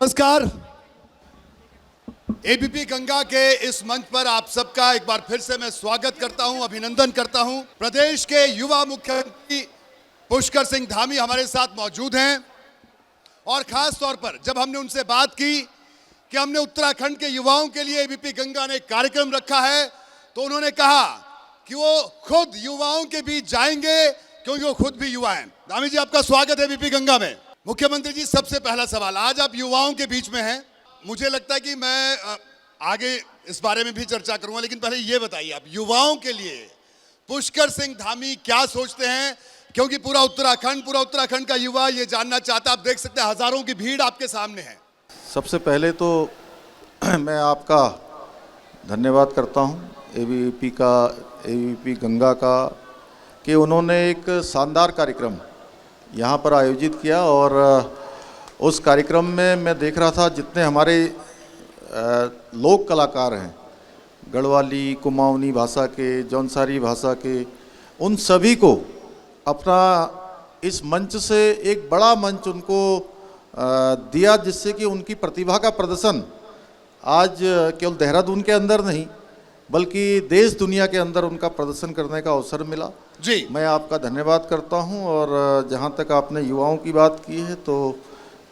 नमस्कार। एबीपी गंगा के इस मंच पर आप सबका एक बार फिर से मैं स्वागत करता हूं, अभिनंदन करता हूं। प्रदेश के युवा मुख्यमंत्री पुष्कर सिंह धामी हमारे साथ मौजूद हैं और खास तौर पर जब हमने उनसे बात की कि हमने उत्तराखंड के युवाओं के लिए एबीपी गंगा ने कार्यक्रम रखा है, तो उन्होंने कहा कि वो खुद युवाओं के बीच जाएंगे क्योंकि वो खुद भी युवा हैं। धामी जी, आपका स्वागत है एबीपी गंगा में। मुख्यमंत्री जी, सबसे पहला सवाल, आज आप युवाओं के बीच में हैं। मुझे लगता है कि मैं आगे इस बारे में भी चर्चा करूंगा, लेकिन पहले ये बताइए आप युवाओं के लिए पुष्कर सिंह धामी क्या सोचते हैं, क्योंकि पूरा उत्तराखंड का युवा ये जानना चाहता है। आप देख सकते हैं हजारों की भीड़ आपके सामने है। सबसे पहले तो मैं आपका धन्यवाद करता हूं एबीपी गंगा का कि उन्होंने एक शानदार कार्यक्रम यहाँ पर आयोजित किया और उस कार्यक्रम में मैं देख रहा था जितने हमारे लोक कलाकार हैं, गढ़वाली कुमाऊनी भाषा के, जौनसारी भाषा के, उन सभी को अपना इस मंच से एक बड़ा मंच उनको दिया, जिससे कि उनकी प्रतिभा का प्रदर्शन आज केवल देहरादून के अंदर नहीं बल्कि देश दुनिया के अंदर उनका प्रदर्शन करने का अवसर मिला। जी, मैं आपका धन्यवाद करता हूं। और जहां तक आपने युवाओं की बात की है, तो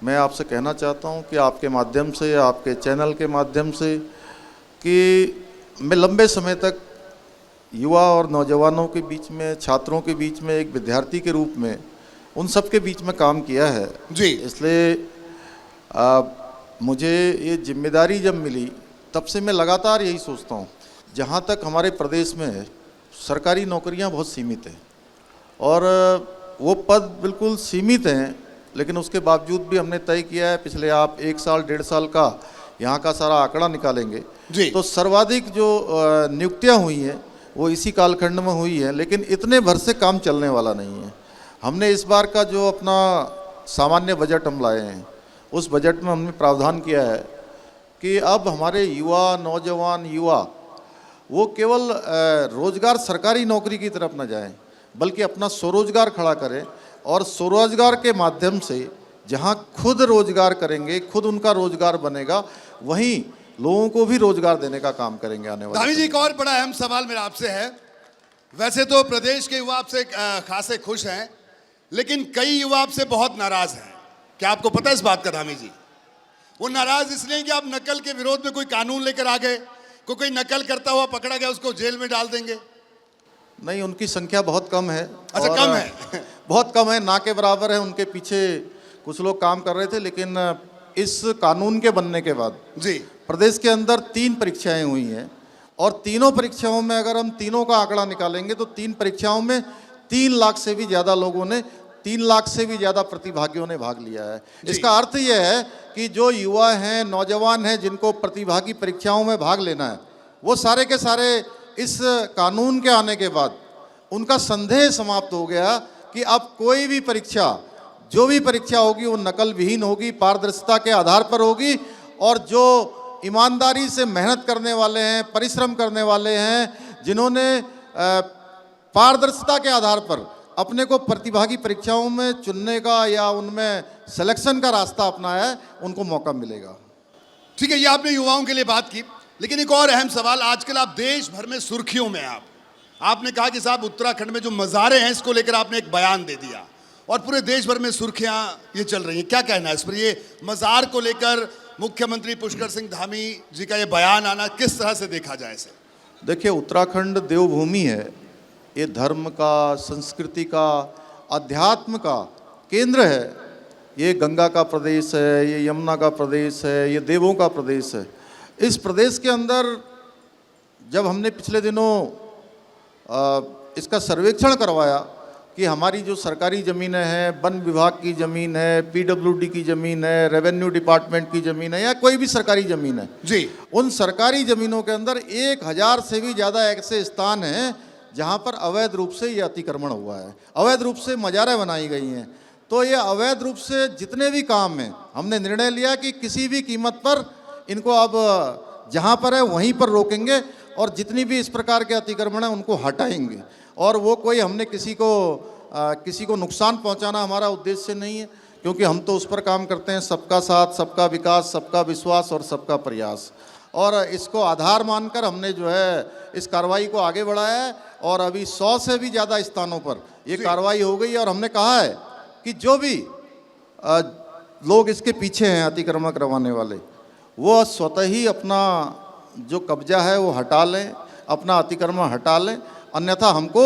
मैं आपसे कहना चाहता हूं कि आपके माध्यम से, आपके चैनल के माध्यम से, कि मैं लंबे समय तक युवा और नौजवानों के बीच में, छात्रों के बीच में, एक विद्यार्थी के रूप में उन सब के बीच में काम किया है। जी, इसलिए मुझे ये जिम्मेदारी जब मिली तब से मैं लगातार यही सोचता हूँ। जहाँ तक हमारे प्रदेश में सरकारी नौकरियाँ बहुत सीमित हैं और वो पद बिल्कुल सीमित हैं, लेकिन उसके बावजूद भी हमने तय किया है, पिछले आप 1 साल 1.5 साल का यहाँ का सारा आंकड़ा निकालेंगे जी, तो सर्वाधिक जो नियुक्तियाँ हुई हैं वो इसी कालखंड में हुई है। लेकिन इतने भर से काम चलने वाला नहीं है। हमने इस बार का जो अपना सामान्य बजट हम लाए हैं, उस बजट में हमने प्रावधान किया है कि अब हमारे नौजवान युवा वो केवल रोजगार, सरकारी नौकरी की तरफ न जाएं, बल्कि अपना स्वरोजगार खड़ा करें और स्वरोजगार के माध्यम से जहां खुद रोजगार करेंगे, खुद उनका रोजगार बनेगा, वहीं लोगों को भी रोजगार देने का काम करेंगे आने वाले। धामी जी, एक और बड़ा अहम सवाल मेरा आपसे है। वैसे तो प्रदेश के युवा आपसे खासे खुश हैं, लेकिन कई युवा आपसे बहुत नाराज हैं। क्या आपको पता है इस बात का धामी जी? वो नाराज इसलिए कि आप नकल के विरोध में कोई कानून लेकर आ गए, कोई नकल करता हुआ पकड़ा गया उसको जेल में डाल देंगे। नहीं, उनकी संख्या बहुत कम है। अच्छा, कम है? बहुत कम है, ना के बराबर है। उनके पीछे कुछ लोग काम कर रहे थे, लेकिन इस कानून के बनने के बाद जी प्रदेश के अंदर 3 परीक्षाएं हुई हैं और तीनों परीक्षाओं में अगर हम तीनों का आंकड़ा निकालेंगे तो 3 परीक्षाओं में 3 लाख से भी ज़्यादा लोगों ने, 3 लाख से भी ज़्यादा प्रतिभागियों ने भाग लिया है। इसका अर्थ यह है कि जो युवा हैं, नौजवान हैं, जिनको प्रतिभागी परीक्षाओं में भाग लेना है, वो सारे के सारे इस कानून के आने के बाद उनका संदेह समाप्त हो गया कि अब कोई भी परीक्षा, जो भी परीक्षा होगी वो नकल विहीन होगी, पारदर्शिता के आधार पर होगी और जो ईमानदारी से मेहनत करने वाले हैं, परिश्रम करने वाले हैं, जिन्होंने पारदर्शिता के आधार पर अपने को प्रतिभागी परीक्षाओं में चुनने का या उनमें सिलेक्शन का रास्ता अपनाया है, उनको मौका मिलेगा। ठीक है, ये आपने युवाओं के लिए बात की, लेकिन एक और अहम सवाल, आजकल आप देश भर में सुर्खियों में आपने कहा कि साहब उत्तराखंड में जो मज़ारे हैं इसको लेकर आपने एक बयान दे दिया और पूरे देश भर में सुर्खियां ये चल रही हैं। क्या कहना है इस पर? ये मज़ार को लेकर मुख्यमंत्री पुष्कर सिंह धामी जी का ये बयान आना किस तरह से देखा जाए इसे? देखिए, उत्तराखंड देवभूमि है। ये धर्म का, संस्कृति का, अध्यात्म का केंद्र है। ये गंगा का प्रदेश है, ये यमुना का प्रदेश है, ये देवों का प्रदेश है। इस प्रदेश के अंदर जब हमने पिछले दिनों इसका सर्वेक्षण करवाया कि हमारी जो सरकारी ज़मीनें हैं, वन विभाग की ज़मीन है, पीडब्ल्यूडी की ज़मीन है, रेवेन्यू डिपार्टमेंट की ज़मीन है या कोई भी सरकारी ज़मीन है जी, उन सरकारी ज़मीनों के अंदर 1000 से भी ज़्यादा ऐसे स्थान हैं जहाँ पर अवैध रूप से ये अतिक्रमण हुआ है, अवैध रूप से मज़ारें बनाई गई हैं। तो ये अवैध रूप से जितने भी काम हैं, हमने निर्णय लिया कि किसी भी कीमत पर इनको अब जहाँ पर है वहीं पर रोकेंगे और जितनी भी इस प्रकार के अतिक्रमण हैं उनको हटाएंगे। और वो कोई हमने किसी को नुकसान पहुंचाना हमारा उद्देश्य नहीं है, क्योंकि हम तो उस पर काम करते हैं, सबका साथ, सबका विकास, सबका विश्वास और सबका प्रयास। और इसको आधार मानकर हमने जो है इस कार्रवाई को आगे बढ़ाया है और अभी 100 से भी ज़्यादा स्थानों पर ये कार्रवाई हो गई है। और हमने कहा है कि जो भी लोग इसके पीछे हैं अतिक्रमण करवाने वाले, वो स्वतः ही अपना जो कब्जा है वो हटा लें, अपना अतिक्रमण हटा लें, अन्यथा हमको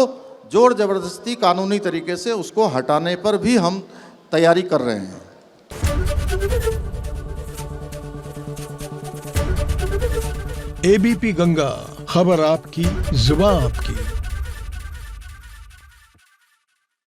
जोर जबरदस्ती कानूनी तरीके से उसको हटाने पर भी हम तैयारी कर रहे हैं। एबीपी गंगा, खबर आपकी, जुबान आपकी।